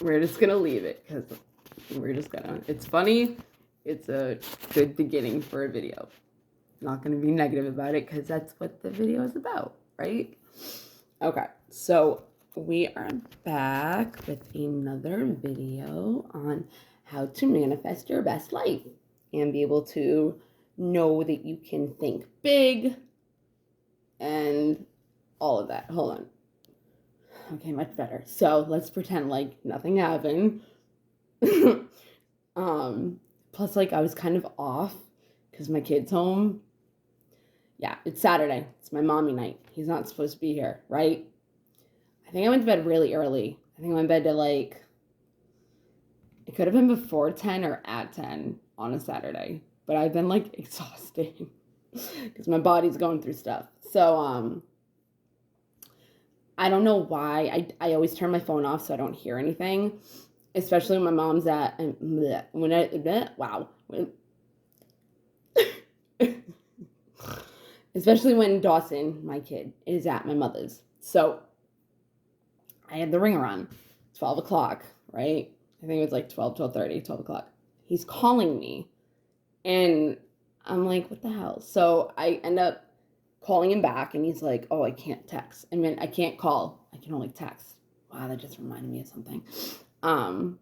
we're just gonna leave it because we're just gonna. It's funny. It's a good beginning for a video. Not gonna be negative about it because that's what the video is about, right? Okay, so we are back with another video on how to manifest your best life and be able to know that you can think big and all of that. Hold on. Okay, much better. So let's pretend like nothing happened. Plus, like, I was kind of off because my kid's home. Yeah, it's Saturday. It's my mommy night. He's not supposed to be here, right? I think I went to bed really early. I think I went to bed to like, it could have been before 10 or at 10 on a Saturday. But I've been like exhausted because my body's going through stuff. So, I don't know why. I always turn my phone off so I don't hear anything. Especially when my mom's at, especially when Dawson, my kid, is at my mother's. So I had the ringer on, 12 o'clock, right? I think it was like 12, 12:30, 12 o'clock. He's calling me, and I'm like, what the hell? So I end up calling him back, and he's like, oh, I can't text. I mean, I can't call. I can only text. Wow, that just reminded me of something. And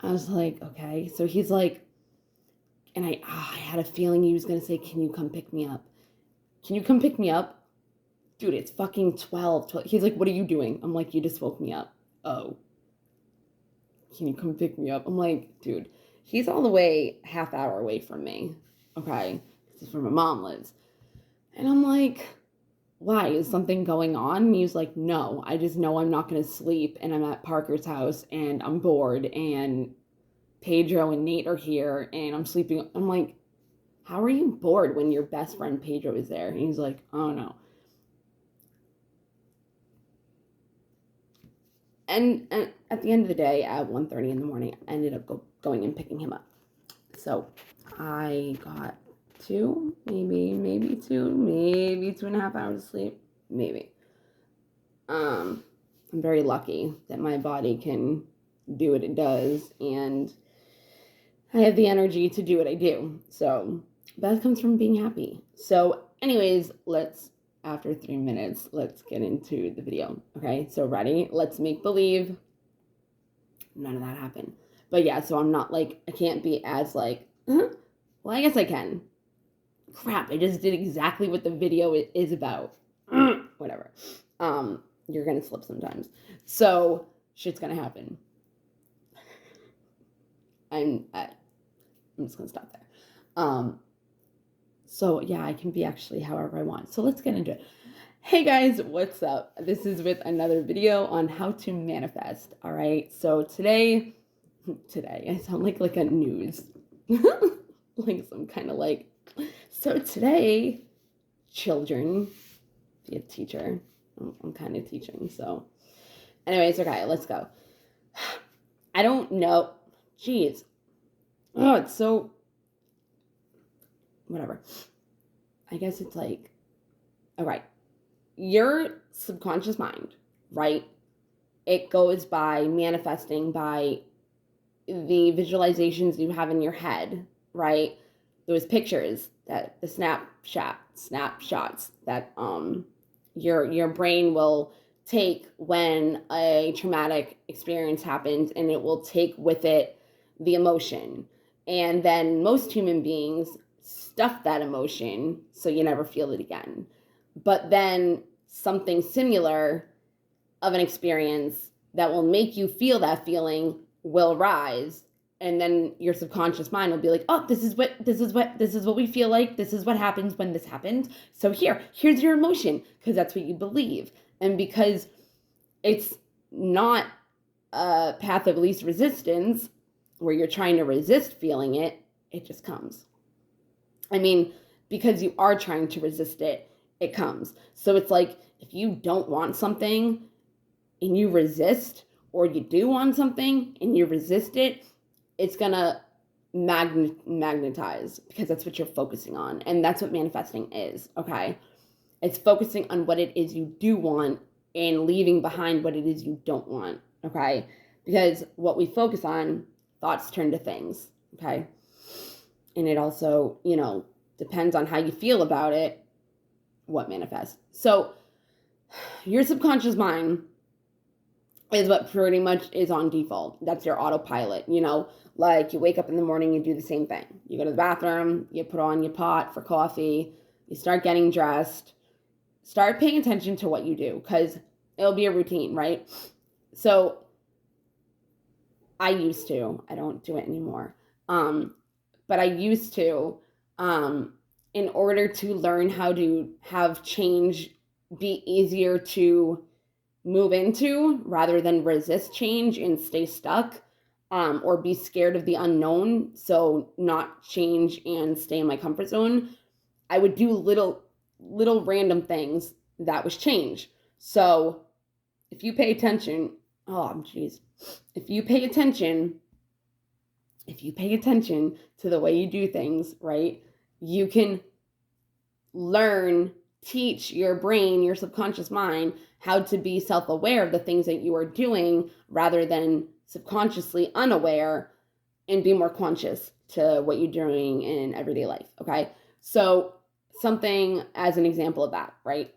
I was like, okay. So he's like, and I had a feeling he was going to say, can you come pick me up? Can you come pick me up? Dude, it's fucking 12. He's like, what are you doing? I'm like, you just woke me up. Oh. Can you come pick me up? I'm like, dude, he's all the way half hour away from me. Okay. This is where my mom lives. And I'm like, why? Is something going on? And he's like, no, I just know I'm not going to sleep. And I'm at Parker's house and I'm bored. And Pedro and Nate are here and I'm sleeping. I'm like, how are you bored when your best friend Pedro is there? And he's like, oh no. And at the end of the day, at 1:30 in the morning, I ended up going and picking him up. So I got maybe 2.5 hours of sleep. Maybe. I'm very lucky that my body can do what it does and I have the energy to do what I do. So that comes from being happy. So anyways, after 3 minutes, let's get into the video. Okay, so ready? Let's make believe. None of that happened. But yeah, so I'm not like, I can't be as like, well, I guess I can. Crap, I just did exactly what the video is about. Whatever. You're gonna slip sometimes. So shit's gonna happen. I'm just gonna stop there. So yeah, I can be actually however I want. So let's get into it. Hey guys, what's up? This is with another video on how to manifest. All right. So today I sound like a news, like some kind of like. So today, children, be a teacher. I'm kind of teaching. So, anyways, okay, let's go. I don't know. Jeez. Oh, it's so. Whatever. I guess it's like, all right, your subconscious mind, right? It goes by manifesting by the visualizations you have in your head, right? Those pictures, that the snapshots that your brain will take when a traumatic experience happens, and it will take with it the emotion. And then most human beings stuff that emotion so you never feel it again. But then something similar of an experience that will make you feel that feeling will rise, and then your subconscious mind will be like, oh, this is what we feel like, this is what happens when this happens, so here's your emotion, because that's what you believe. And because it's not a path of least resistance where you're trying to resist feeling it, it just comes. I mean, because you are trying to resist it, it comes. So it's like, if you don't want something and you resist, or you do want something and you resist it, it's gonna magnetize, because that's what you're focusing on. And that's what manifesting is, okay? It's focusing on what it is you do want and leaving behind what it is you don't want, okay? Because what we focus on, thoughts turn to things, okay? And it also, depends on how you feel about it, what manifests. So your subconscious mind is what pretty much is on default. That's your autopilot, like you wake up in the morning, you do the same thing. You go to the bathroom, you put on your pot for coffee, you start getting dressed, start paying attention to what you do because it'll be a routine, right? So I don't do it anymore. But I used to, in order to learn how to have change be easier to move into rather than resist change and stay stuck, or be scared of the unknown, so not change and stay in my comfort zone, I would do little random things that was change. So if you pay attention, if you pay attention to the way you do things, right, you can teach your brain, your subconscious mind, how to be self-aware of the things that you are doing rather than subconsciously unaware, and be more conscious to what you're doing in everyday life, okay? So something as an example of that, right?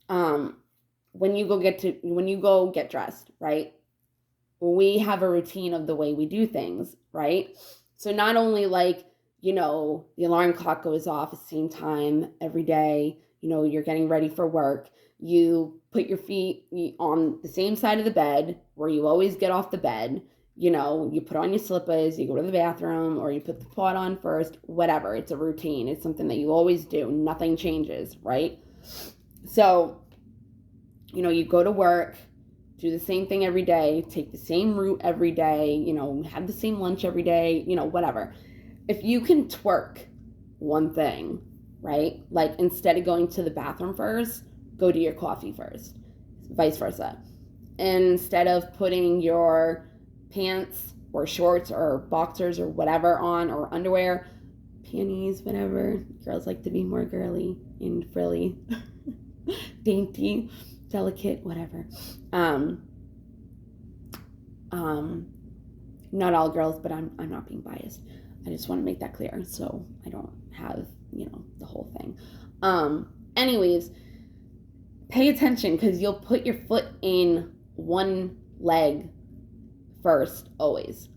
When you go get dressed, right? We have a routine of the way we do things, right? So not only the alarm clock goes off at the same time every day, you're getting ready for work, you put your feet on the same side of the bed where you always get off the bed, you put on your slippers, you go to the bathroom, or you put the pot on first, whatever. It's a routine. It's something that you always do. Nothing changes, right? So, you go to work, do the same thing every day, take the same route every day, have the same lunch every day, whatever. If you can twerk one thing, right? Like instead of going to the bathroom first, go to your coffee first, vice versa. Instead of putting your pants or shorts or boxers or whatever on, or underwear, panties, whatever. Girls like to be more girly and frilly, dainty, delicate, whatever. Not all girls, but I'm not being biased. I just want to make that clear so I don't have, the whole thing. Anyways, pay attention because you'll put your foot in one leg first always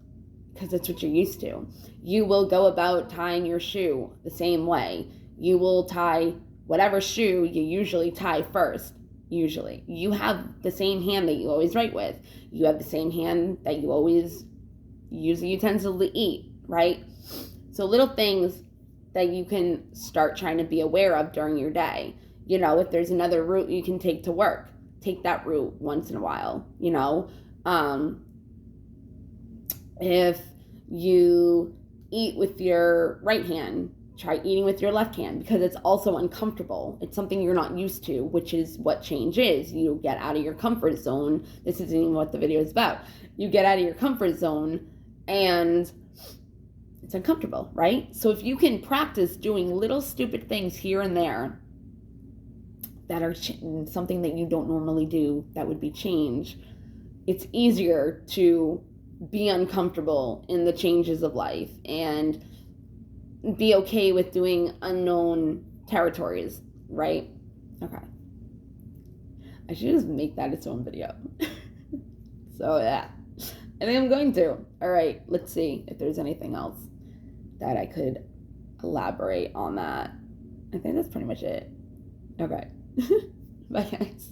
because that's what you're used to. You will go about tying your shoe the same way. You will tie whatever shoe you usually tie first. Usually you have the same hand that you always write with. You have the same hand that you always use the utensil to eat, right? So little things that you can start trying to be aware of during your day. If there's another route you can take to work, take that route once in a while. If you eat with your right hand, try eating with your left hand because it's also uncomfortable. It's something you're not used to, which is what change is. You get out of your comfort zone. This isn't even what the video is about. You get out of your comfort zone and it's uncomfortable, right? So if you can practice doing little stupid things here and there that are something that you don't normally do, that would be change, it's easier to be uncomfortable in the changes of life and be okay with doing unknown territories, right? Okay. I should just make that its own video. So yeah, I think I'm going to. All right, let's see if there's anything else that I could elaborate on that. I think that's pretty much it. Okay. Bye guys.